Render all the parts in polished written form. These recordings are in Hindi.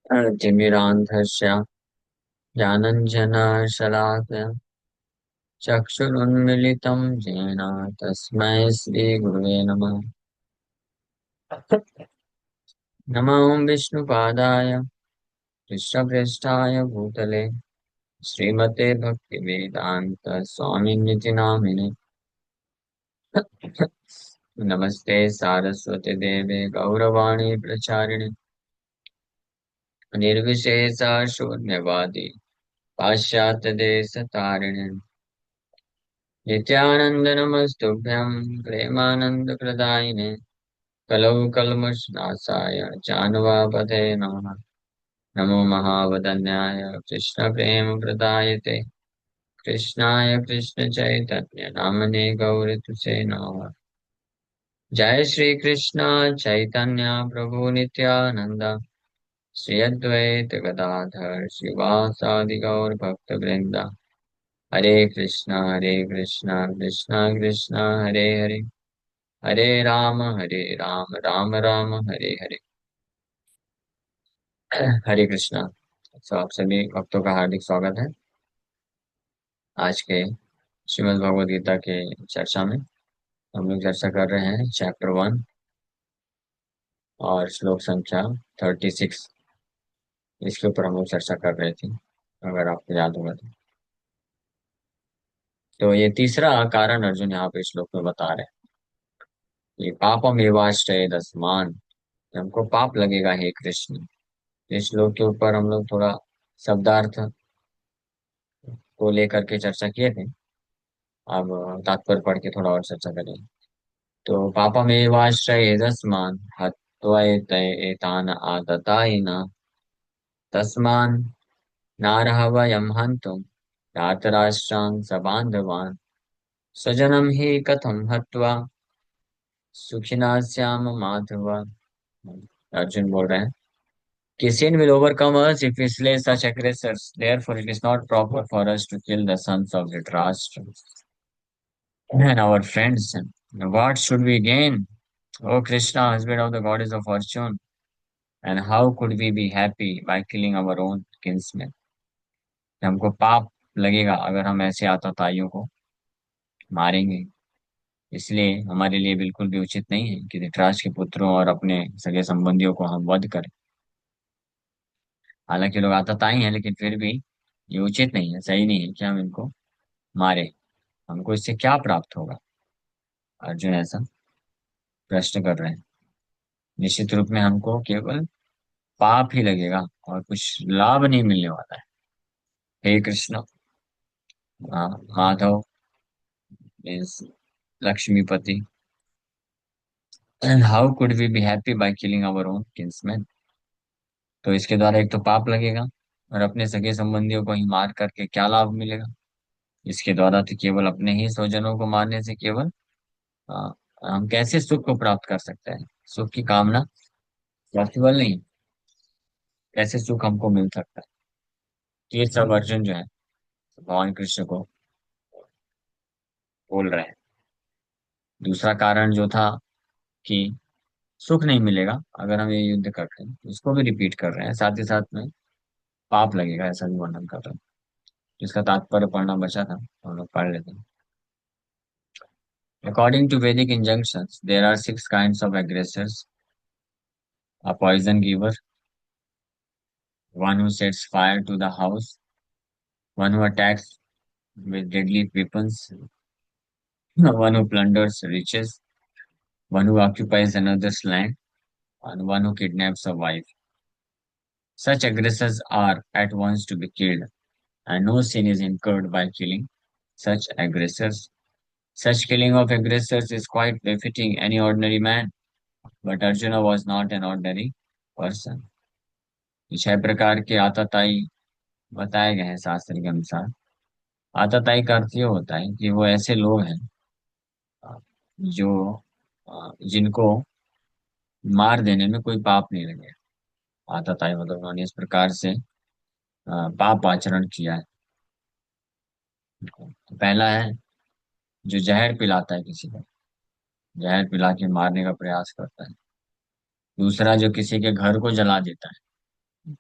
तिमिरान्धस्य ज्ञानञ्जनशलाकया चक्षुरुन्मिलितं येन तस्मै श्रीगुरुवे नमः। नमो विष्णुपादाय कृष्णप्रेष्ठाय भूतले श्रीमते भक्तिवेदान्त स्वामिनिति नामिने। नमस्ते सारस्वती देवे गौरवाणी प्रचारिणे निर्विशेषा शून्यवादी पाश्चात्यदेशतारिणे नित्यानंद नमस्तुभ्यं प्रेमानंदप्रदायिने कलौ कल्मषनाशाय जानवापते नमः। नमो महावदन्याय कृष्णप्रेमप्रदायते कृष्णाय कृष्णचैतन्य नामने गौरतुसे नमः। जय श्री कृष्ण चैतन्य प्रभु नित्यानंद श्री अद्वैत गदाधर श्रीवासादि गौर भक्तवृंद। हरे कृष्णा कृष्णा कृष्णा हरे हरे हरे राम राम राम हरे हरे। हरे कृष्णा। तो आप सभी भक्तों का हार्दिक स्वागत है आज के श्रीमद् भगवद गीता के चर्चा में। हम लोग चर्चा कर रहे हैं चैप्टर 1 और श्लोक संख्या 36। इसके ऊपर हम लोग चर्चा कर रहे थे, अगर आपको याद होगा तो ये तीसरा कारण अर्जुन यहाँ पे श्लोक में बता रहे हैं कि पापम एवाश्रय दस्मान, हमको पाप लगेगा हे कृष्ण। इस श्लोक के ऊपर हम लोग थोड़ा शब्दार्थ को लेकर के चर्चा किए थे। अब तात्पर्य पढ़ के थोड़ा और चर्चा करें। तो पापमेवाश्रये तस्मान् हत्वैते एतान् आततायिन तस्मान् नार्हवयं हन्तुं धातराष्ट्रान् सबान्धवान् स्वजनं हि कथं हत्वा सुखिनः स्याम माधव। अर्जुन बोल रहे हैं कि sin will overcome us if we slay such aggressors. Therefore, it is not proper for us to kill the sons of Dhritarashtra and our friends. What should we gain? O Krishna, husband of the goddess of fortune, and how could we be happy by killing our own kinsmen? हमको पाप लगेगा अगर हम ऐसे आतताइयों को मारेंगे। इसलिए हमारे लिए बिल्कुल भी उचित नहीं है कि धृतराष्ट्र के पुत्रों और अपने सगे संबंधियों को हम वध करें। हालांकि लोग आतताई हैं, लेकिन फिर भी ये उचित नहीं है, सही नहीं है कि हम इनको मारे। हमको इससे क्या प्राप्त होगा? अर्जुन ऐसा प्रश्न कर रहे हैं। निश्चित रूप में हमको केवल पाप ही लगेगा और कुछ लाभ नहीं मिलने वाला है। हे Krishna, Madhav means Lakshmipati, and how could we be happy by killing our own kinsmen. तो इसके द्वारा एक तो पाप लगेगा, और अपने सगे संबंधियों को ही मार करके क्या लाभ मिलेगा? इसके द्वारा तो केवल अपने ही स्वजनों को मारने से केवल आ, हम कैसे सुख को प्राप्त कर सकते हैं? सुख की कामना पॉसिबल नहीं। कैसे सुख हमको मिल सकता है? तो ये सब अर्जुन जो है भगवान कृष्ण को बोल रहे हैं। दूसरा कारण जो था कि सुख नहीं मिलेगा अगर हम ये युद्ध करते हैं, इसको भी रिपीट कर रहे हैं, साथ ही साथ में पाप लगेगा ऐसा भी वर्णन कर रहे हैं। जिसका तात्पर्य पढ़ना बचा था हम लोग पढ़ लेते हैं। According to Vedic injunctions, there are 6 kinds of aggressors: a poison giver, one who sets fire to the house, one who attacks with deadly weapons, one who plunders riches, one who occupies another's land, and one who kidnaps a wife. Such aggressors are at once to be killed, and no sin is incurred by killing such aggressors. Such killing of aggressors is quite befitting any ordinary man, but Arjuna was not an ordinary person. 6 प्रकार के आतताई बताए गए हैं शास्त्र के अनुसार। आतताई का अर्थ ये होता है कि वो ऐसे लोग हैं जो जिनको मार देने में कोई पाप नहीं लगे। आतताई मतलब उन्होंने इस प्रकार से पाप आचरण किया है। तो पहला है जो जहर पिलाता है किसी को, जहर पिला के मारने का प्रयास करता है। दूसरा जो किसी के घर को जला देता है।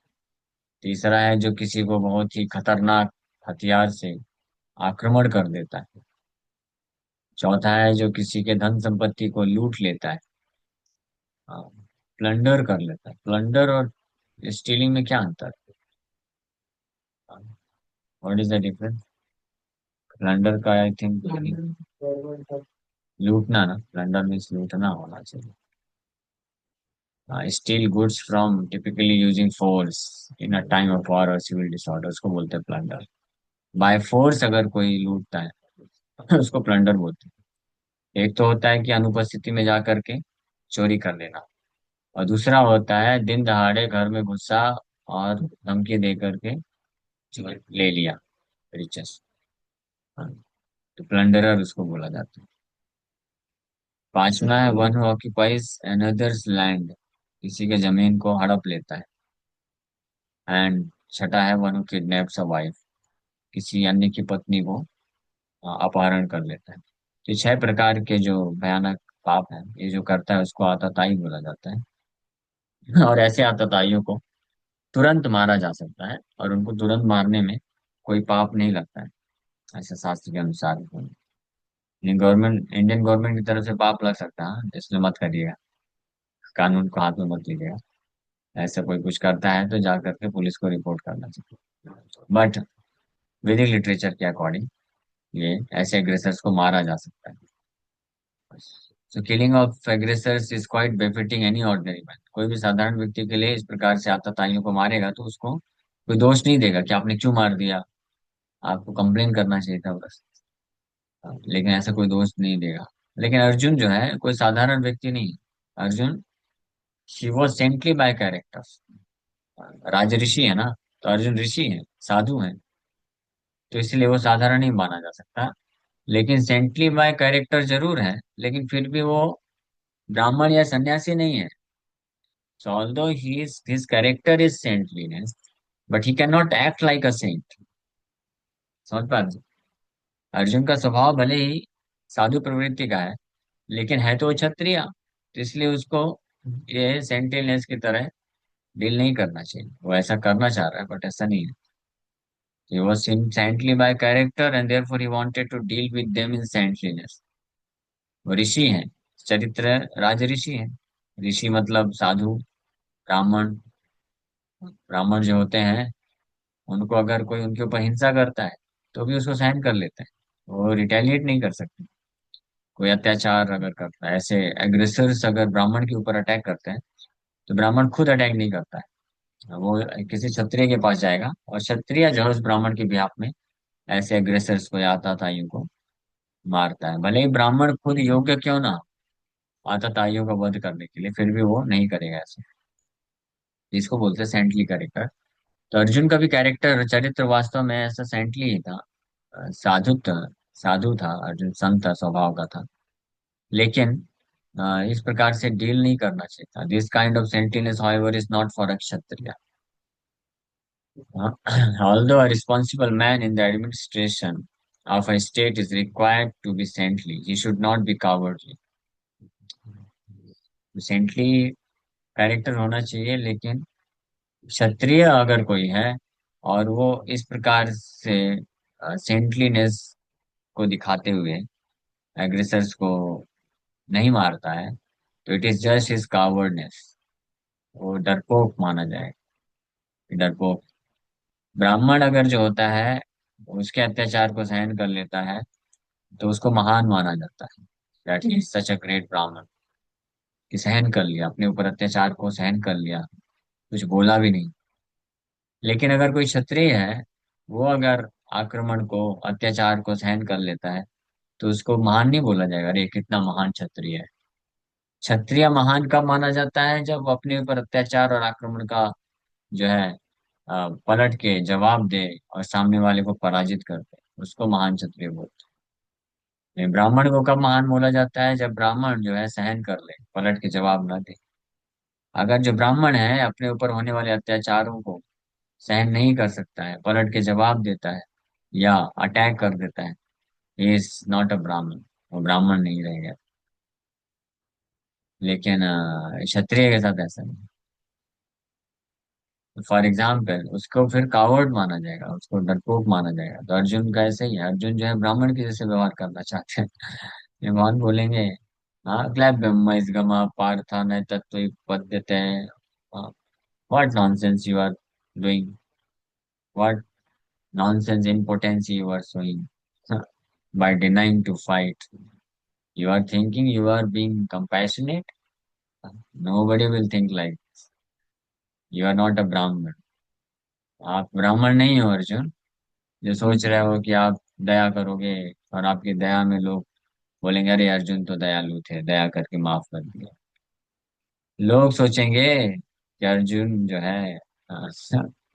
तीसरा है जो किसी को बहुत ही खतरनाक हथियार से आक्रमण कर देता है। चौथा है जो किसी के धन संपत्ति को लूट लेता है। हाँ, प्लंडर कर लेता है। प्लंडर और स्टीलिंग में क्या अंतर है? What is the difference? Plunder का आई थिंक लूटना ना, प्लंडर मीन्स लूटना होना चाहिए। Steel goods from typically using force in a time of war और सिविल डिसऑर्डर, उसको बोलते हैं प्लंडर। बाय फोर्स अगर कोई लूटता है उसको प्लंडर बोलते हैं। एक तो होता है कि अनुपस्थिति में जा करके चोरी कर लेना, और दूसरा होता है दिन दहाड़े घर में घुसा और धमकी दे करके ले लिया रिचेस। तो प्लंडरर उसको बोला जाता है। पांचवा है one who occupies another's land, किसी के जमीन को हड़प लेता है। एंड छठा है one who kidnaps a wife, किसी अन्य की पत्नी को अपहरण कर लेता है। तो 6 प्रकार के जो भयानक पाप है, ये जो करता है उसको आतताई बोला जाता है। और ऐसे आतताइयों को तुरंत मारा जा सकता है, और उनको तुरंत मारने में कोई पाप नहीं लगता है, ऐसे शास्त्र के अनुसार। गवर्नमेंट, इंडियन गवर्नमेंट की तरफ से पाप लग सकता है, इसलिए मत करिएगा, कानून को हाथ में मत लीजिएगा। ऐसा कोई कुछ करता है तो जा करके पुलिस को रिपोर्ट करना चाहिए। बट वैदिक लिटरेचर के अकॉर्डिंग ये ऐसे एग्रेसर्स को मारा जा सकता है। So killing of aggressors is quite befitting any ordinary man, कोई भी साधारण व्यक्ति के लिए इस प्रकार से आतताइयों को मारेगा तो उसको कोई दोष नहीं देगा कि आपने क्यों मार दिया, आपको कंप्लेन करना चाहिए था बस। लेकिन ऐसा कोई दोष नहीं देगा। लेकिन अर्जुन जो है कोई साधारण व्यक्ति नहीं। Arjun, he was saintly by characters. राज ऋषि है ना, तो अर्जुन ऋषि है, साधु है, तो इसलिए वो साधारण नहीं माना जा सकता। लेकिन सेंटली बाय कैरेक्टर जरूर है, लेकिन फिर भी वो ब्राह्मण या सन्यासी नहीं है। So although his character is saintliness, but he cannot act like a saint. समझ पा रहे हो? अर्जुन का स्वभाव भले ही साधु प्रवृत्ति का है, लेकिन है तो वो क्षत्रिय, तो इसलिए उसको ये सेंटिनेस की तरह डील नहीं करना चाहिए। वो ऐसा करना चाह रहा है बट ऐसा नहीं है। He was saintly by character and therefore he wanted to deal with them in saintliness. वो ऋषि हैं, चरित्र राज ऋषि हैं। ऋषि मतलब साधु, ब्राह्मण। ब्राह्मण जो होते हैं उनको अगर कोई उनके ऊपर हिंसा करता है तो भी उसको सहन कर लेते हैं, वो रिटेलिएट नहीं कर सकते। कोई अत्याचार अगर करता है, ऐसे एग्रेसर्स अगर ब्राह्मण के ऊपर अटैक करते हैं, तो ब्राह्मण खुद अटैक नहीं करता है, वो किसी क्षत्रिय के पास जाएगा, और क्षत्रिय जो है उस ब्राह्मण के बिहाफ में ऐसे एग्रेसर्स को या आतताइयों को मारता है। भले ही ब्राह्मण खुद योग्य क्यों ना हो आतताइयों का वध करने के लिए, फिर भी वो नहीं करेगा ऐसे। इसको बोलते हैं सेंटली कैरेक्टर। तो अर्जुन का भी कैरेक्टर, चरित्र वास्तव में ऐसा सेंटली ही था। साधु था, साधु था अर्जुन, संत था, स्वभाव का था। लेकिन इस प्रकार से डील नहीं करना चाहिए था। This kind of saintliness however is not for a kshatriya. Although a responsible man in the administration of a state is required to be saintly, he should not be cowardly. Saintly character होना चाहिए, लेकिन क्षत्रिय अगर कोई है और वो इस प्रकार से सेंटलीनेस को दिखाते हुए एग्रेसर्स को नहीं मारता है, तो इट इज जस्ट हिज कावर्डनेस। वो डरपोक माना जाए, डरपोक। ब्राह्मण अगर जो होता है उसके अत्याचार को सहन कर लेता है, तो उसको महान माना जाता है। That is such a great ब्राह्मण, कि सहन कर लिया, अपने ऊपर अत्याचार को सहन कर लिया, कुछ बोला भी नहीं। लेकिन अगर कोई क्षत्रिय है, वो अगर आक्रमण को, अत्याचार को सहन कर लेता है, तो उसको महान नहीं बोला जाएगा, अरे कितना महान क्षत्रिय है। क्षत्रिय महान कब माना जाता है? जब वो अपने ऊपर अत्याचार और आक्रमण का जो है पलट के जवाब दे और सामने वाले को पराजित कर दे, उसको महान क्षत्रिय बोलते हैं। ब्राह्मण को कब महान बोला जाता है? जब ब्राह्मण जो है सहन कर ले, पलट के जवाब ना दे। अगर जो ब्राह्मण है अपने ऊपर होने वाले अत्याचारों को सहन नहीं कर सकता है, पलट के जवाब देता है या अटैक कर देता है, इज नॉट अ ब्राह्मण, वो ब्राह्मण नहीं रहेगा। लेकिन क्षत्रिय के साथ ऐसा नहीं। फॉर एग्जाम्पल उसको फिर कावर्ड माना जाएगा, उसको डरपोक माना जाएगा। तो अर्जुन का ऐसे ही है, अर्जुन जो है ब्राह्मण के जैसे व्यवहार करना चाहते हैं। ये भगवान बोलेंगे, हाँ क्लैप ब्रह्म पार्था न तत्व पद्यते, what nonsense you are doing, what nonsense impotency you are showing by denying to fight. You are thinking you are being compassionate? Nobody will think like you are not a Brahman. आप ब्राह्मण नहीं हो अर्जुन, जो सोच रहे हो कि आप दया करोगे और आपकी दया में लोग बोलेंगे अरे अर्जुन तो दयालु थे, दया करके माफ कर दिया। लोग सोचेंगे कि अर्जुन जो है, हाँ,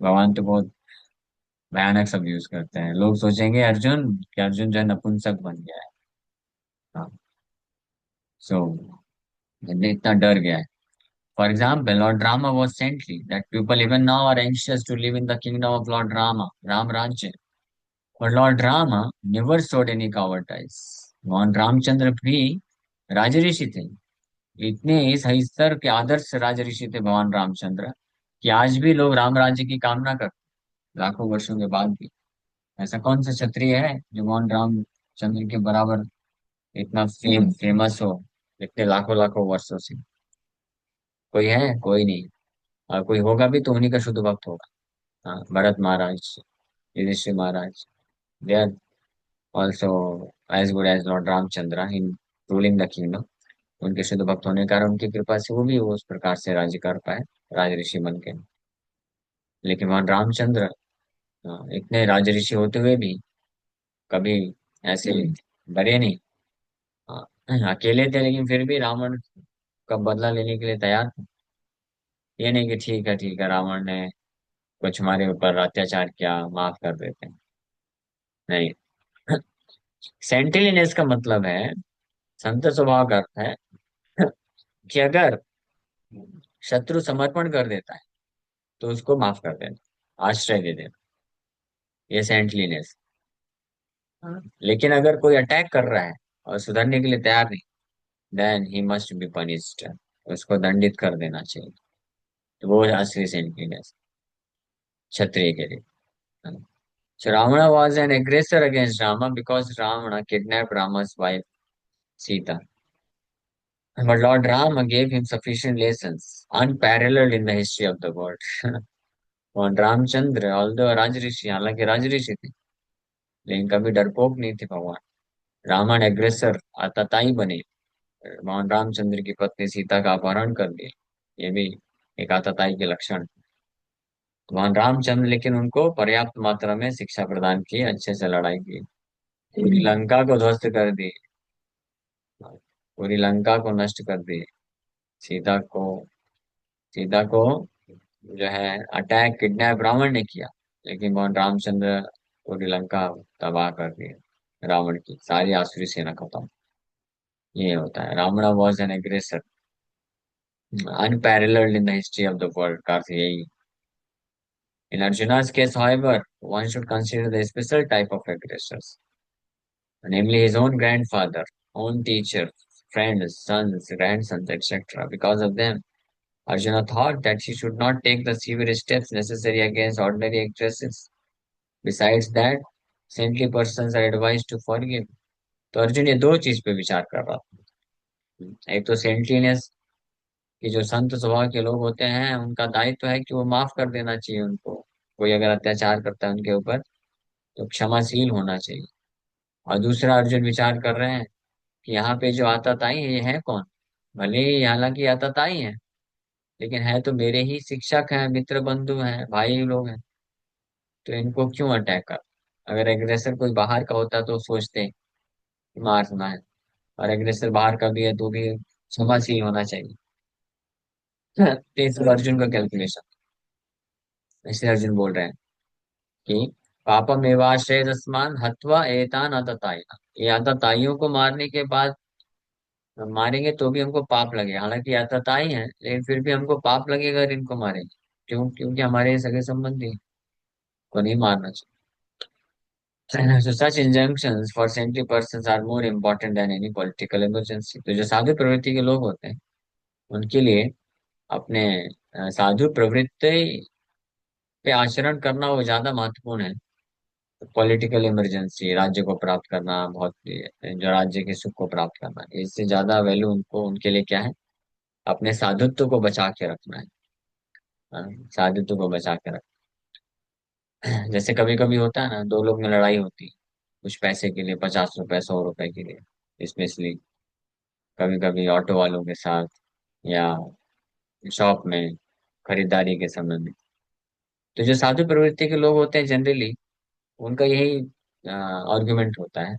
भगवान तो बहुत भयानक शब्द यूज करते हैं, लोग सोचेंगे अर्जुन कि अर्जुन जो है नपुंसक बन गया है। हाँ, सो इतना डर गया है। For example, Lord Rama was saintly, that people even now are anxious to live in the kingdom of Lord Rama, Ram Rajya. But Lord Rama never showed any cowardice. भगवान रामचंद्र भी राजऋषि थे, इतने इस स्तर के आदर्श राजऋषि थे भगवान रामचंद्र, कि आज भी लोग राम राज्य की कामना करते हैं, लाखों वर्षों के बाद भी। ऐसा कौन सा क्षत्रिय है जो भगवान रामचंद्र के बराबर इतना फेमस हो, इतने लाखों लाखों वर्षों से? कोई है? कोई नहीं। और कोई होगा भी तो उन्हीं का शुद्ध भक्त होगा। हाँ, Bharat Maharaj, Yudhishthir Maharaj, they are also as good as lord Ramachandra in ruling the kingdom. उनके शुद्ध भक्त होने के कारण, उनकी कृपा से वो उस प्रकार से राज्य कर पाए, राज ऋषि बन के। लेकिन वहां रामचंद्र, इतने राज ऋषि होते हुए भी कभी ऐसे डरे नहीं। हाँ, अकेले थे लेकिन फिर भी रावण का बदला लेने के लिए तैयार थे। ये नहीं कि ठीक है रावण ने कुछ हमारे ऊपर अत्याचार किया, माफ कर देते हैं। नहीं। सेंटिलिनेस का मतलब है, संत स्वभाव का अर्थ है कि अगर शत्रु समर्पण कर देता है तो उसको माफ कर देना, आश्रय दे देना, ये सेंटलीनेस। लेकिन अगर कोई अटैक कर रहा है और सुधरने के लिए तैयार नहीं, then he must be punished, उसको दंडित कर देना चाहिए। तो वो असली सेंटलीनेस क्षत्रिय के लिए। So Ravana was an aggressor against Rama because Ravana kidnapped Rama's wife Sita. But Lord Rama gave him sufficient lessons, unparalleled in the history of the world. और रामचंद्र ऑल्दो राजऋषि, हालांकि राजऋषि थे, लेकिन कभी डरपोक नहीं थे भगवान। रावण एग्रेसर आतताई बने, भगवान रामचंद्र की पत्नी सीता का अपहरण कर दिए, ये भी एक आतताई के लक्षण। भगवान रामचंद्र लेकिन उनको पर्याप्त मात्रा में शिक्षा प्रदान की, अच्छे से लड़ाई की, पूरी लंका को ध्वस्त कर दी, पूरी लंका को नष्ट कर दी। सीता को सीता को जो है अटैक, किडनैप रावण ने किया, लेकिन भगवान रामचंद्र पूरी लंका तबाह कर दी, रावण की सारी आसुरी सेना खत्म। ये होता है, Ravan was an aggressor unparalleled in the history of the world का अर्थ यही। In Arjuna's case, however, one should consider the special type of aggressors, namely his own grandfather, own teacher, friends, sons, grandsons, etc. Because of them, Arjuna thought that he should not take the severe steps necessary against ordinary aggressors. Besides that, saintly persons are advised to forgive. तो अर्जुन ये दो चीज पे विचार कर रहा था। एक तो सेंटलीनेस, कि जो संत स्वभाव के लोग होते हैं उनका दायित्व है कि वो माफ कर देना चाहिए उनको, कोई अगर अत्याचार करता है उनके ऊपर तो क्षमाशील होना चाहिए। और दूसरा अर्जुन विचार कर रहे हैं कि यहाँ पे जो आतताई है ये है कौन? भले ही हालांकि आतताई है, लेकिन है तो मेरे ही शिक्षक हैं, मित्र बंधु हैं, भाई लोग हैं, तो इनको क्यों अटैक कर? अगर एग्रेसर कोई बाहर का होता तो सोचते कि मारना है, और एग्रेसर बाहर का भी है तो भी क्षमाशील होना चाहिए। तो इस अर्जुन का कैलकुलेशन, इसलिए अर्जुन बोल रहे हैं कि पापम एवाश्रय दस्मान हत्वा एतान आतताई, ये आतताइयों को मारने के बाद, हम मारेंगे तो भी हमको पाप लगेगा, हालांकि आतताई है लेकिन फिर भी हमको पाप लगेगा अगर इनको मारेंगे। क्यों? क्योंकि हमारे सगे संबंधी को नहीं मारना चाहिए। So such injunctions for saintly persons are more important than any political emergency. तो जो साधु प्रवृत्ति के लोग होते हैं उनके लिए अपने साधु प्रवृत्ति पे आचरण करना वो ज्यादा महत्वपूर्ण है। पॉलिटिकल इमरजेंसी, राज्य को प्राप्त करना बहुत, जो राज्य के सुख को प्राप्त करना, इससे ज्यादा वैल्यू उनको, उनके लिए क्या है, अपने साधुत्व को बचा के रखना है। हाँ, साधुत्व को बचा के रख। जैसे कभी कभी होता है ना, दो लोग में लड़ाई होती है कुछ पैसे के लिए, 50 रुपए 100 रुपए के लिए, स्पेशली कभी कभी ऑटो वालों के साथ, या शॉप में खरीदारी के समय में। तो जो साधु प्रवृत्ति के लोग होते हैं जनरली, उनका यही आर्गुमेंट होता है।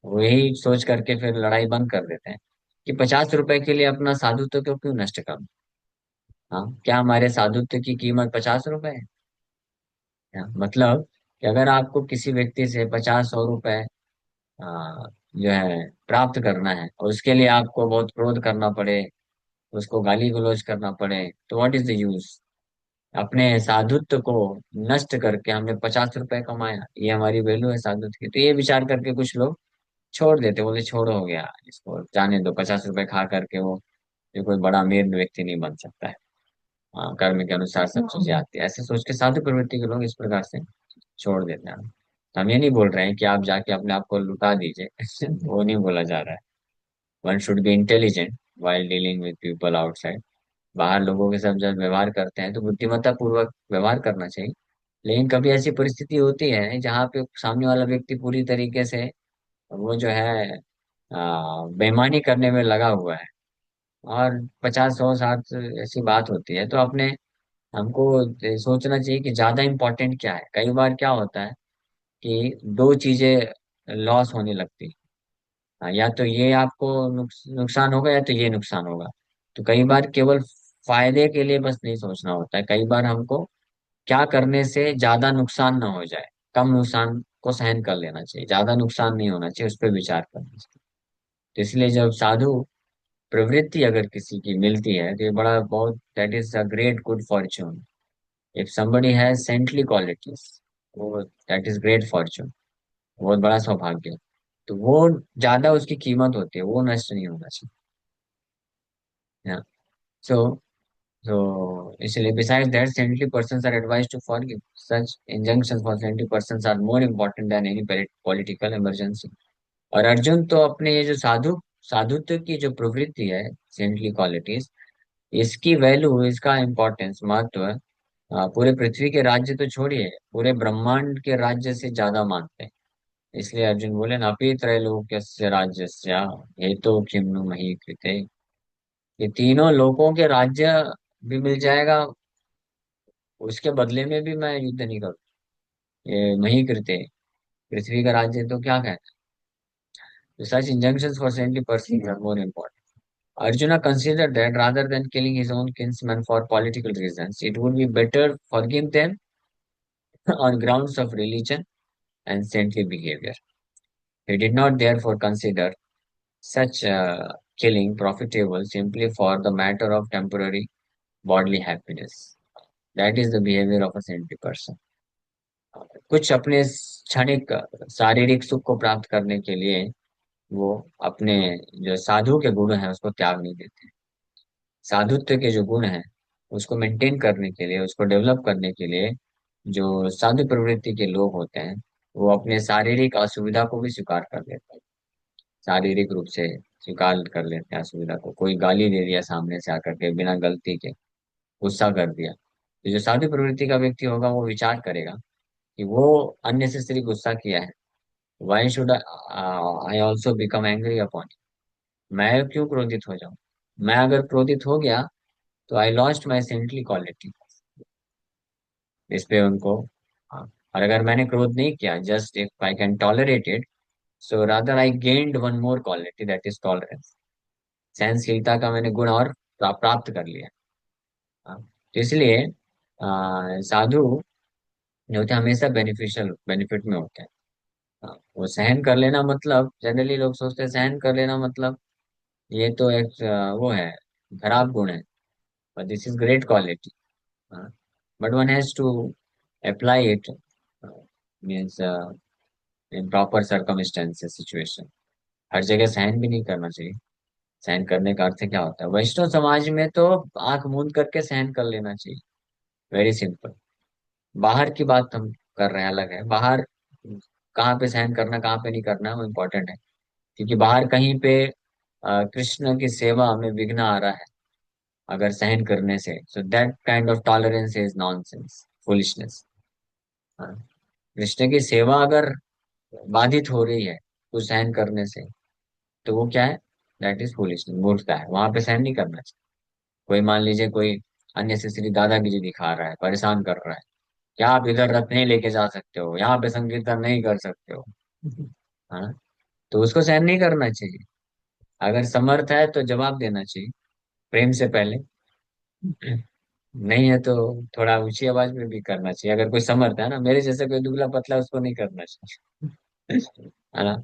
वो यही सोच करके फिर लड़ाई बंद कर देते हैं कि 50 रुपए के लिए अपना साधुत्व को क्यों नष्ट करना। हाँ, क्या हमारे साधुत्व की कीमत 50 रुपए है? मतलब कि अगर आपको किसी व्यक्ति से 50 100 रुपए जो है प्राप्त करना है, और उसके लिए आपको बहुत क्रोध करना पड़े, उसको गाली गलौज करना पड़े, तो व्हाट इज द यूज? अपने साधुत्व को नष्ट करके हमने 50 रुपए कमाया, ये हमारी वैल्यू है साधुत्व की? तो ये विचार करके कुछ लोग छोड़ देते, बोले छोड़ो, हो गया, इसको जाने दो, 50 रुपए खा करके वो ये कोई बड़ा अमीर व्यक्ति नहीं बन सकता है। हाँ, कर्म के अनुसार सब चीजें आती है, ऐसे सोच के साधु प्रवृत्ति के लोग इस प्रकार से छोड़ देते हैं। तो हम ये नहीं बोल रहे हैं कि आप जाके अपने आप को लुटा दीजिए। वो नहीं बोला जा रहा है। One should be intelligent while dealing with people outside. बाहर लोगों के साथ जब व्यवहार करते हैं तो बुद्धिमत्ता पूर्वक व्यवहार करना चाहिए। लेकिन कभी ऐसी परिस्थिति होती है जहाँ पे सामने वाला व्यक्ति पूरी तरीके से वो जो है बेईमानी करने में लगा हुआ है, और 50 100 60 ऐसी बात होती है, तो अपने हमको सोचना चाहिए कि ज्यादा इम्पोर्टेंट क्या है। कई बार क्या होता है कि दो चीजें लॉस होने लगती हैं। या तो ये आपको नुकसान होगा, या तो ये नुकसान होगा। तो कई बार केवल फायदे के लिए बस नहीं सोचना होता है, कई बार हमको क्या करने से ज्यादा नुकसान ना हो जाए, कम नुकसान को सहन कर लेना चाहिए, ज्यादा नुकसान नहीं होना चाहिए, उस पर विचार करना चाहिए। तो इसलिए जब साधु प्रवृत्ति अगर किसी की मिलती है तो ये बड़ा बहुत, that is a great good Fortune. If somebody has saintly qualities, वो दैट इज ग्रेट फॉर्च्यून, बहुत बड़ा सौभाग्य है। तो वो ज्यादा उसकी कीमत होती है, वो नष्ट नहीं होना चाहिए। सो so इसलिए besides that, saintly persons are advised to forgive. Such injunctions for saintly persons are more important than any political emergency. और अर्जुन तो अपने ये जो साधुत्व की जो प्रवृत्ति है, सेंटली क्वालिटीज, इसकी वैल्यू, इसका इम्पोर्टेंस, महत्व, पूरे पृथ्वी के राज्य तो छोड़िए, पूरे ब्रह्मांड के राज्य से ज्यादा मानते हैं। इसलिए अर्जुन बोले ना, अपि त्रैलोक्यस्य राज्यस्य हेतु किम्नु मही कृते। ये तीनों लोकों के राज्य भी मिल जाएगा, उसके बदले में भी मैं युद्ध नहीं करूँ, ये मही कृते, पृथ्वी का राज्य तो क्या कहना। तो such injunctions for saintly person are more important. Arjuna considered that rather than killing his own kinsmen for political reasons, it would be better forgive them on grounds of religion and saintly behavior. He did not therefore consider such killing profitable simply for the matter of temporary bodily happiness. That is the behavior of a saintly person. कुछ अपने क्षणिक शारीरिक सुख को प्राप्त करने के लिए वो अपने जो साधु के गुण हैं उसको त्याग नहीं देते। साधुत्व के जो गुण हैं उसको मेंटेन करने के लिए, उसको डेवलप करने के लिए, जो साधु प्रवृत्ति के लोग होते हैं, वो अपने शारीरिक असुविधा को भी स्वीकार कर लेते हैं। शारीरिक रूप से स्वीकार कर लेते हैं असुविधा को। कोई गाली दे दिया सामने से आकर के बिना गलती के, गुस्सा कर दिया, तो जो साधु प्रवृत्ति का व्यक्ति होगा वो विचार करेगा कि वो अननेसेसरी गुस्सा किया है, why should I also become angry upon. मैं क्यों क्रोधित हो जाऊं? मैं अगर क्रोधित हो गया तो I lost my saintly quality. इस पे उनको, हाँ, और अगर मैंने क्रोध नहीं किया, just if I can tolerate it, so rather I gained one more quality, that is tolerance. सहनशीलता का मैंने गुण और प्राप्त कर लिया। हाँ, तो इसलिए साधु जो होते हैं हमेशा बेनिफिशियल, बेनिफिट में होते हैं। हाँ, वो सहन कर लेना मतलब, जनरली लोग सोचते हैं सहन कर लेना मतलब ये तो एक वो है, खराब गुण है, but this is great quality. But one has to apply it, means in proper circumstances, situation. हर जगह सहन भी नहीं करना चाहिए। सहन करने का अर्थ क्या होता है? वैष्णव समाज में तो आंख मूंद करके सहन कर लेना चाहिए, वेरी सिंपल। बाहर की बात हम कर रहे हैं, अलग है। बाहर कहाँ पे सहन करना, कहाँ पे नहीं करना, वो इम्पोर्टेंट है। क्योंकि बाहर कहीं पे कृष्ण की सेवा में विघ्न आ रहा है अगर सहन करने से, so that kind of tolerance is nonsense, foolishness. Krishna की सेवा अगर बाधित हो रही है कुछ सहन करने से, तो वो क्या है? दैट इज फुलिशनेस, मूर्खता है। वहां पे सहन नहीं करना चाहिए। कोई मान लीजिए कोई अननेसेसरी दादागिरी दिखा रहा है, परेशान कर रहा है, क्या आप इधर रथ नहीं लेके जा सकते हो, यहाँ पे संकीर्तन नहीं कर सकते हो, हाँ, तो उसको सहन नहीं करना चाहिए। अगर समर्थ है तो जवाब देना चाहिए प्रेम से पहले। नहीं है तो थोड़ा ऊंची आवाज में भी करना चाहिए। अगर कोई समर्थ है ना, मेरे जैसे कोई दुबला पतला, उसको नहीं करना चाहिए। है ना?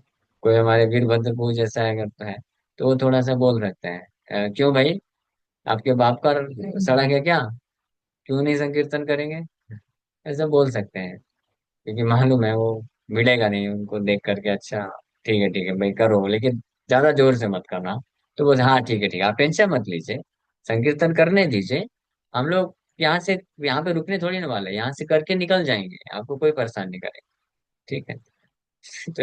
कोई हमारे वीरभद्र प्रभु जैसा है अगर तो है, तो वो थोड़ा सा बोल सकते हैं, क्यों भाई, आपके बाप का सड़क है क्या, क्यों नहीं संकीर्तन करेंगे?" ऐसा बोल सकते हैं। क्योंकि मालूम है वो मिलेगा नहीं उनको देख करके, अच्छा ठीक है भाई करो, लेकिन ज्यादा जोर से मत करना। तो बोले हाँ ठीक है आप टेंशन मत लीजिए, संकीर्तन करने दीजिए, हम लोग यहाँ से, यहाँ पे रुकने थोड़ी ना वाले, यहाँ से करके निकल जाएंगे, आपको कोई परेशान नहीं करेगा। ठीक है। तो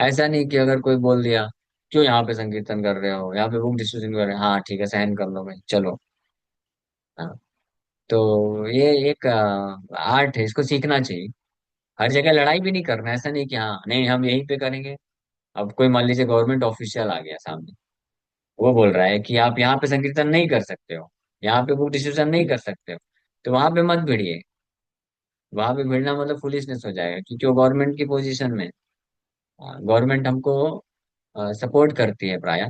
ऐसा नहीं कि अगर कोई बोल दिया क्यों यहाँ पे संकीर्तन कर रहे हो, यहाँ पे बुक डिस्कशन कर रहे हो, हाँ ठीक है सहन कर लो भाई चलो। हाँ, तो ये एक आर्ट है, इसको सीखना चाहिए। हर जगह लड़ाई भी नहीं करना, ऐसा नहीं कि हाँ नहीं हम यहीं पे करेंगे। अब कोई मान लीजिए गवर्नमेंट ऑफिशियल आ गया सामने, वो बोल रहा है कि आप यहाँ पे संकीर्तन नहीं कर सकते हो, यहाँ पे बुक डिस्ट्रीब्यूशन नहीं कर सकते हो, तो वहां पे मत भिड़िए। वहां पे भिड़ना मतलब फुलिशनेस हो जाएगा, क्योंकि वो गवर्नमेंट की पोजीशन में, गवर्नमेंट हमको सपोर्ट करती है प्राय,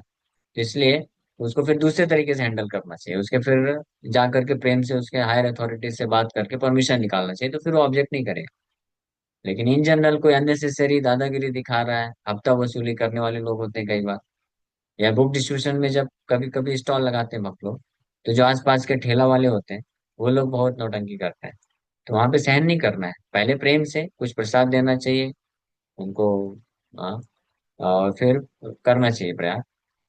तो इसलिए उसको फिर दूसरे तरीके से हैंडल करना चाहिए। उसके फिर जा करके प्रेम से उसके हायर अथॉरिटी से बात करके परमिशन निकालना चाहिए, तो फिर वो ऑब्जेक्ट नहीं करेगा। लेकिन इन जनरल कोई अननेसेसरी दादागिरी दिखा रहा है, हफ्ता वसूली करने वाले लोग होते हैं कई बार, या बुक डिस्ट्रीब्यूशन में जब कभी कभी स्टॉल लगाते हैं हम लोग, तो जो आसपास के ठेला वाले होते हैं वो लोग बहुत नौटंकी करते हैं। तो वहां पे सहन नहीं करना है, पहले प्रेम से कुछ प्रसाद देना चाहिए उनको। हाँ, और फिर करना चाहिए प्रयास।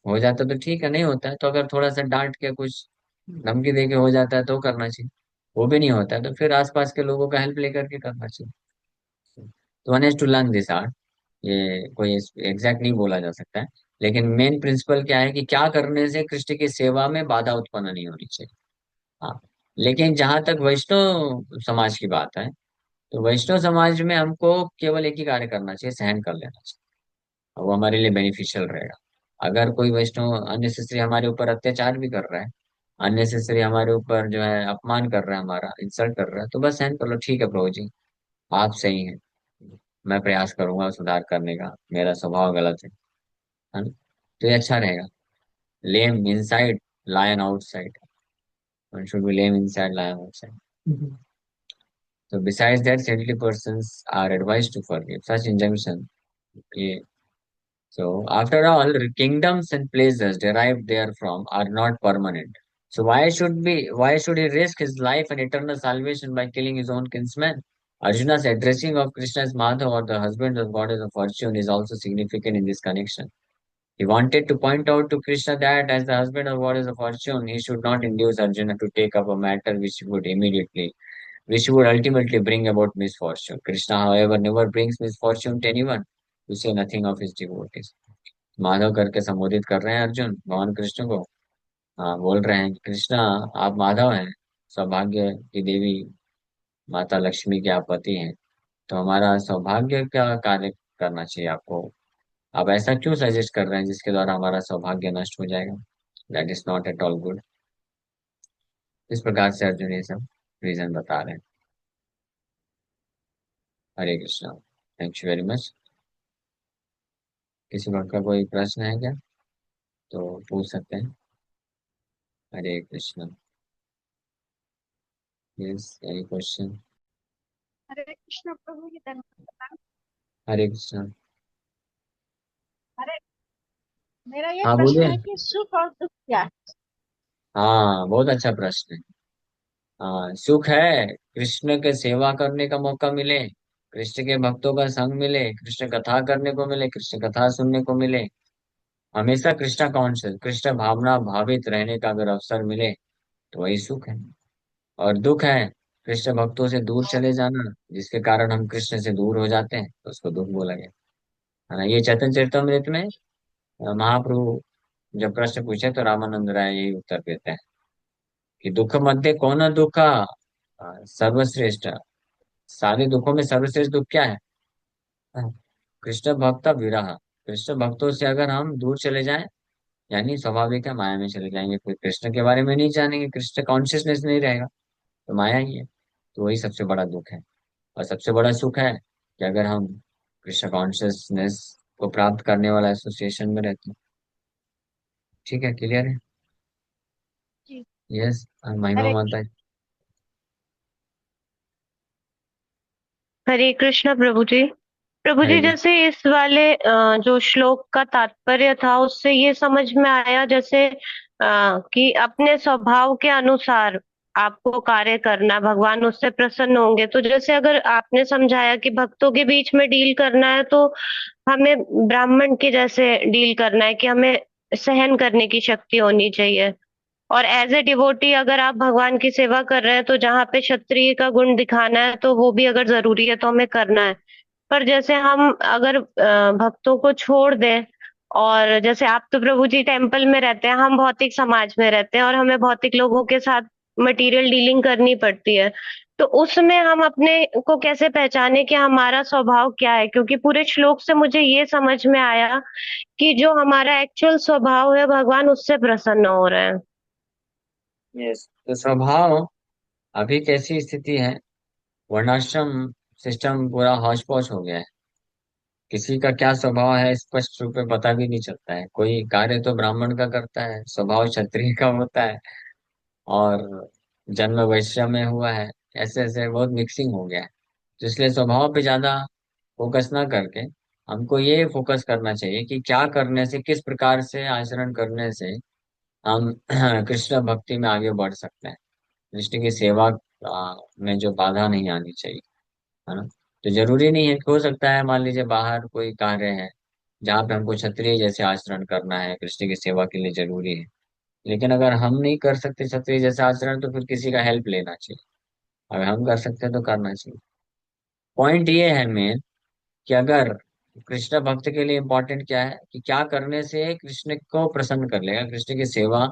हो जाता तो ठीक है, नहीं होता है तो अगर थोड़ा सा डांट के कुछ धमकी दे के हो जाता है तो करना चाहिए। वो भी नहीं होता है तो फिर आसपास के लोगों का हेल्प लेकर के करना चाहिए। तो one has to learn this art. ये कोई एग्जैक्ट नहीं बोला जा सकता है, लेकिन मेन प्रिंसिपल क्या है कि क्या करने से कृष्ण की सेवा में बाधा उत्पन्न नहीं होनी चाहिए। हाँ, लेकिन जहां तक वैष्णव समाज की बात है, तो वैष्णव समाज में हमको केवल एक ही कार्य करना चाहिए, सहन कर लेना चाहिए, और वो हमारे लिए बेनिफिशियल रहेगा। अगर कोई वैष्णव अननेसेसरी हमारे ऊपर अत्याचार भी कर रहा है, अननेसेसरी हमारे ऊपर जो है अपमान कर रहा है, हमारा इंसल्ट कर रहा है, तो बस सहन कर लो, ठीक है प्रभु जी आप सही हैं, मैं प्रयास करूंगा सुधार करने का, मेरा स्वभाव गलत है ना? तो ये अच्छा रहेगा। Lamb inside, lion outside. One should be lame inside, lion outside. Mhm. So besides that, saintly persons are advised to forgive such injunction. Okay. So after all, kingdoms and places derived therefrom are not permanent. So why should he risk his life and eternal salvation by killing his own kinsman? Arjuna's addressing of Krishna as Madhav, or the husband of goddess of fortune, is also significant in this connection. He wanted to point out to Krishna that as the husband of goddess of fortune, he should not induce Arjuna to take up a matter which would ultimately bring about misfortune. Krishna, however, never brings misfortune to anyone, to say nothing of his devotees. Madhav करके संबोधित कर रहे हैं अर्जुन भगवान कृष्ण को। हाँ, बोल रहे हैं कि कृष्णा, आप माधव हैं, सौभाग्य की देवी माता लक्ष्मी के आप पति हैं, तो हमारा सौभाग्य का कार्य करना चाहिए आपको। आप ऐसा क्यों सजेस्ट कर रहे हैं जिसके द्वारा हमारा सौभाग्य नष्ट हो जाएगा? That is not at all good. इस प्रकार से अर्जुन ये सब रीजन बता रहे हैं। Hare Krishna. Thank you very much. किसी प्रकार का कोई प्रश्न है क्या, तो पूछ सकते हैं। Hare Krishna. Yes, any question? Hare Krishna प्रभु जी धन्यवाद। हरे कृष्णा। अरे, मेरा ये हाँ प्रश्न बोलिए। है कि सुख और दुख क्या है? हाँ, बहुत अच्छा प्रश्न है। हाँ, सुख है कृष्ण के सेवा करने का मौका मिले, कृष्ण के भक्तों का संग मिले, कृष्ण कथा करने को मिले, कृष्ण कथा सुनने को मिले, हमेशा कृष्णा कॉन्शियस, कृष्ण भावना भावित रहने का अगर अवसर मिले, तो वही सुख है। और दुख है कृष्ण भक्तों से दूर चले जाना, जिसके कारण हम कृष्ण से दूर हो जाते हैं, तो उसको दुख बोला गया, है ना। ये चैतन्य चरितमृत में महाप्रभु जब प्रश्न पूछे तो रामानंद राय यही उत्तर देते हैं कि दुख मध्य कौन दुखा, सर्वश्रेष्ठ, सारे दुखों में सर्वश्रेष्ठ दुख क्या है? हाँ, कृष्ण भक्त विरह। कृष्ण भक्तों से अगर हम दूर चले जाएं, यानी स्वाभाविक है माया में चले जाएंगे, फिर कृष्ण के बारे में नहीं जानेंगे, कृष्ण कॉन्शियसनेस नहीं रहेगा, तो माया ही है। तो वही सबसे बड़ा दुख है। और सबसे बड़ा सुख है कि अगर हम कृष्ण कॉन्शियसनेस को प्राप्त करने वाला एसोसिएशन में रहते हैं। ठीक है, क्लियर है। जी। यस। महिमा हरे माता है। हरे कृष्णा प्रभु जी। प्रभु हरे जी, कृष्ण। जैसे इस वाले जो श्लोक का तात्पर्य था उससे ये समझ में आया, जैसे कि अपने स्वभाव के अनुसार आपको कार्य करना, भगवान उससे प्रसन्न होंगे। तो जैसे अगर आपने समझाया कि भक्तों के बीच में डील करना है तो हमें ब्राह्मण के जैसे डील करना है, कि हमें सहन करने की शक्ति होनी चाहिए। और एज ए डिवोटी अगर आप भगवान की सेवा कर रहे हैं तो जहाँ पे क्षत्रिय का गुण दिखाना है तो वो भी अगर जरूरी है तो हमें करना है। पर जैसे हम अगर भक्तों को छोड़ दें, और जैसे आप तो प्रभु जी टेम्पल में रहते हैं, हम भौतिक समाज में रहते हैं और हमें भौतिक लोगों के साथ मटेरियल डीलिंग करनी पड़ती है, तो उसमें हम अपने को कैसे पहचाने कि हमारा स्वभाव क्या है? क्योंकि पूरे श्लोक से मुझे ये समझ में आया कि जो हमारा एक्चुअल स्वभाव है भगवान उससे प्रसन्न हो रहे हैं। यस, तो स्वभाव अभी कैसी स्थिति है? वर्णाश्रम सिस्टम पूरा हौच पौच हो गया है। किसी का क्या स्वभाव है स्पष्ट रूप में पता भी नहीं चलता है। कोई कार्य तो ब्राह्मण का करता है, स्वभाव क्षत्रिय का होता है, और जन्म वैश्य में हुआ है। ऐसे ऐसे बहुत मिक्सिंग हो गया है। तो इसलिए स्वभाव पे ज्यादा फोकस ना करके हमको ये फोकस करना चाहिए कि क्या करने से, किस प्रकार से आचरण करने से हम कृष्ण भक्ति में आगे बढ़ सकते हैं। कृष्ण की सेवा में जो बाधा नहीं आनी चाहिए, है ना। तो जरूरी नहीं है कि, हो सकता है मान लीजिए बाहर कोई कार्य है जहाँ पे हमको क्षत्रिय जैसे आचरण करना है, कृष्ण की सेवा के लिए जरूरी है। लेकिन अगर हम नहीं कर सकते क्षत्रिय जैसे आचरण, तो फिर किसी का हेल्प लेना चाहिए। अगर हम कर सकते हैं तो करना चाहिए। पॉइंट ये है मेन कि अगर कृष्ण भक्त के लिए इम्पोर्टेंट क्या है कि क्या करने से कृष्ण को प्रसन्न कर लेगा, कृष्ण की सेवा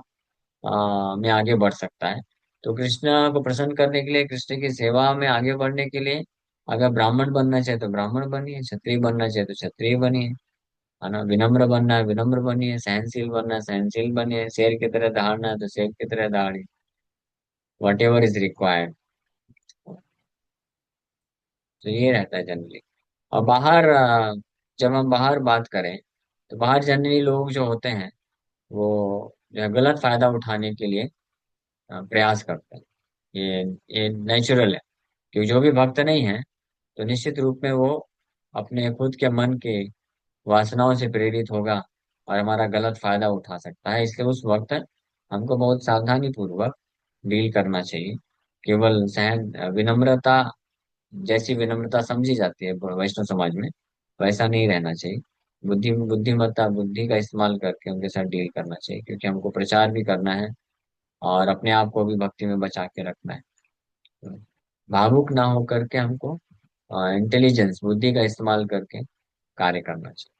में आगे बढ़ सकता है। तो कृष्ण को प्रसन्न करने के लिए, कृष्ण की सेवा में आगे बढ़ने के लिए, अगर ब्राह्मण बनना चाहे तो ब्राह्मण बनिए, क्षत्रिय बनना चाहे तो क्षत्रिय बनिए, है ना। विनम्र बनना है विनम्र बनिए, सहनशील बनना है सहनशील बनिए, शेर की तरह दहाड़ना है तो शेर की तरह दहाड़िए। Whatever is required. तो ये रहता है जनरली। और बाहर जब हम बाहर बात करें, तो बाहर जनरली लोग जो होते हैं वो जो है गलत फायदा उठाने के लिए प्रयास करते हैं। ये नेचुरल है। क्योंकि जो भी भक्त नहीं है, तो निश्चित रूप में वो अपने खुद के मन के वासनाओं से प्रेरित होगा और हमारा गलत फायदा उठा सकता है। इसलिए उस वक्त हमको बहुत सावधानी पूर्वक डील करना चाहिए। केवल सहन विनम्रता, जैसी विनम्रता समझी जाती है वैष्णव समाज में, वैसा नहीं रहना चाहिए। बुद्धिमत्ता, बुद्धि का इस्तेमाल करके उनके साथ डील करना चाहिए, क्योंकि हमको प्रचार भी करना है और अपने आप को भी भक्ति में बचा के रखना है। तो भावुक ना होकर के हमको इंटेलिजेंस, बुद्धि का इस्तेमाल करके कार्य करना चाहिए।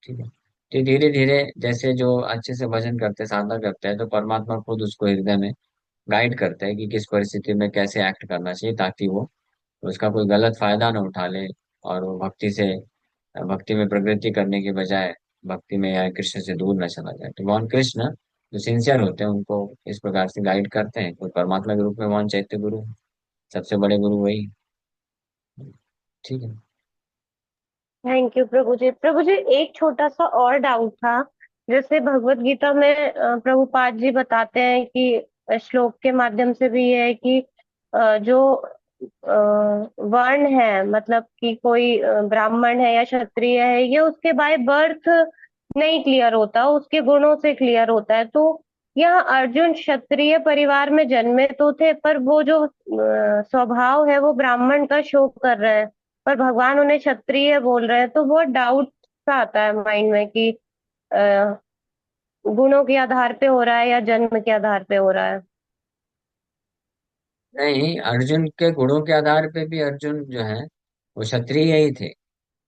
ठीक है। तो धीरे धीरे जैसे जो अच्छे से भजन करते, साधना करते हैं, तो परमात्मा खुद उसको हृदय में गाइड करता है कि किस परिस्थिति में कैसे एक्ट करना चाहिए, ताकि वो उसका कोई गलत फायदा ना उठा ले, और वो भक्ति में प्रगति करने के बजाय भक्ति में या कृष्ण से दूर न चला जाए। तो भगवान कृष्ण जो सिंसियर होते हैं उनको इस प्रकार से गाइड करते हैं। कोई परमात्मा के रूप में भगवान चैत्य गुरु हैं, सबसे बड़े गुरु वही हैं। ठीक है। थैंक यू प्रभु जी। प्रभु जी, एक छोटा सा और डाउट था। जैसे भगवत गीता में प्रभुपाद जी बताते हैं कि श्लोक के माध्यम से भी ये है कि जो वर्ण है, मतलब कि कोई ब्राह्मण है या क्षत्रिय है, ये उसके बाय बर्थ नहीं क्लियर होता, उसके गुणों से क्लियर होता है। तो यह अर्जुन क्षत्रिय परिवार में जन्मे तो थे, पर वो जो स्वभाव है वो ब्राह्मण का शो कर रहे हैं, पर भगवान उन्हें क्षत्रिय बोल रहे हैं। तो वो डाउट सा आता है माइंड में कि अ, गुणों के आधार पे हो रहा है या जन्म के आधार पे हो रहा है। नहीं, अर्जुन के गुणों के आधार पे भी अर्जुन जो है वो क्षत्रिय ही थे।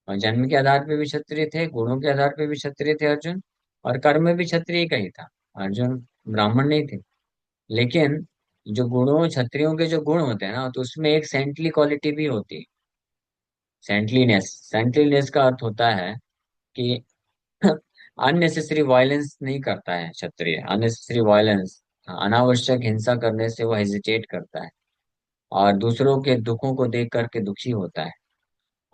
और जन्म के आधार पे भी क्षत्रिय थे, गुणों के आधार पे भी क्षत्रिय थे अर्जुन। और कर्म में भी क्षत्रिय का ही था। अर्जुन ब्राह्मण नहीं थे। लेकिन जो गुणों, क्षत्रियों के जो गुण होते हैं ना, तो उसमें एक सेंटली क्वालिटी भी होती है। सेंटलीनेस। सेंटलीनेस का अर्थ होता है कि अननेसेसरी वायलेंस नहीं करता है क्षत्रिय। अननेसेसरी वायलेंस, अनावश्यक हिंसा करने से वो हेजिटेट करता है। और दूसरों के दुखों को देख करके दुखी होता है।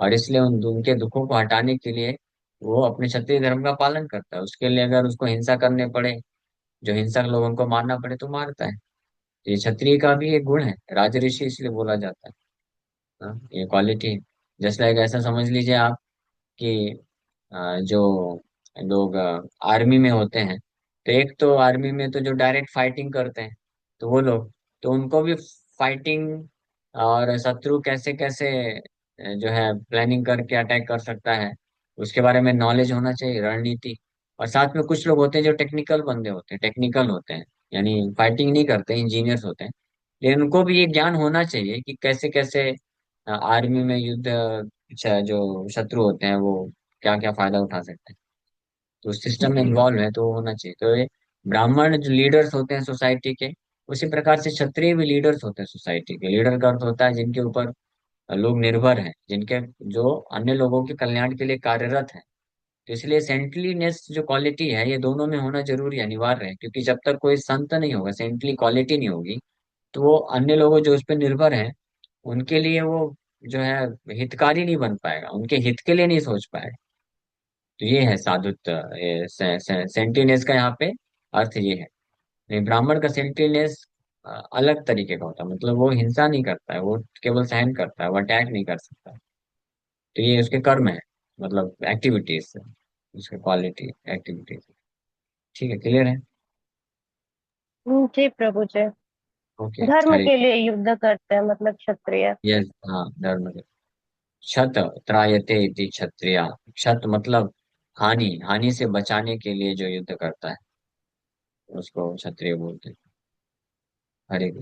और इसलिए उनके दुखों को हटाने के लिए वो अपने क्षत्रिय धर्म का पालन करता है। उसके लिए अगर उसको हिंसा करने पड़े, जो हिंसक लोगों को मारना पड़े, तो मारता है। ये क्षत्रिय का भी एक गुण है, राजऋषि इसलिए बोला जाता है। हाँ, ये क्वालिटी है। जस्ट लाइक ऐसा समझ लीजिए आप कि जो लोग आर्मी में होते हैं, तो एक तो आर्मी में तो जो डायरेक्ट फाइटिंग करते हैं, तो वो लोग, तो उनको भी फाइटिंग और शत्रु कैसे कैसे जो है प्लानिंग करके अटैक कर सकता है, उसके बारे में नॉलेज होना चाहिए, रणनीति। और साथ में कुछ लोग होते हैं जो टेक्निकल बंदे होते हैं, टेक्निकल होते हैं, यानी फाइटिंग नहीं करते, इंजीनियर्स होते हैं। लेकिन उनको भी ये ज्ञान होना चाहिए कि कैसे कैसे आर्मी में युद्ध, जो शत्रु होते हैं वो क्या क्या फायदा उठा सकते हैं। तो सिस्टम में इन्वॉल्व है, तो वो होना चाहिए। तो ये ब्राह्मण जो लीडर्स होते हैं सोसाइटी के, उसी प्रकार से क्षत्रिय भी लीडर्स होते हैं सोसाइटी के। लीडर का अर्थ होता है जिनके ऊपर लोग निर्भर हैं, जिनके, जो अन्य लोगों के कल्याण के लिए कार्यरत है। तो इसलिए सेंटलीनेस जो क्वालिटी है, ये दोनों में होना जरूरी अनिवार्य है। क्योंकि जब तक कोई संत नहीं होगा, सेंटली क्वालिटी नहीं होगी, तो वो अन्य लोगों जो उस पर निर्भर हैं, उनके लिए वो जो है हितकारी नहीं बन पाएगा, उनके हित के लिए नहीं सोच पाएगा। तो ये है साधुत्व, ये सेंटिनेस का यहाँ पे अर्थ ये है। नहीं, ब्राह्मण का सेंटिनेस अलग तरीके का होता है। मतलब वो हिंसा नहीं करता है, वो केवल सहन करता है, वो अटैक नहीं कर सकता। तो ये उसके कर्म है, मतलब एक्टिविटीज, उसके क्वालिटी एक्टिविटीज। ठीक है, क्लियर है। जी प्रभु जी। ओके, धर्म हरे। के लिए युद्ध करते हैं मतलब क्षत्रिय। यस, हाँ, धर्म। क्षत त्रायते इति क्षत्रिया। क्षत मतलब हानि, हानि से बचाने के लिए जो युद्ध करता है, उसको क्षत्रिय बोलते हैं। हरे कृष्ण।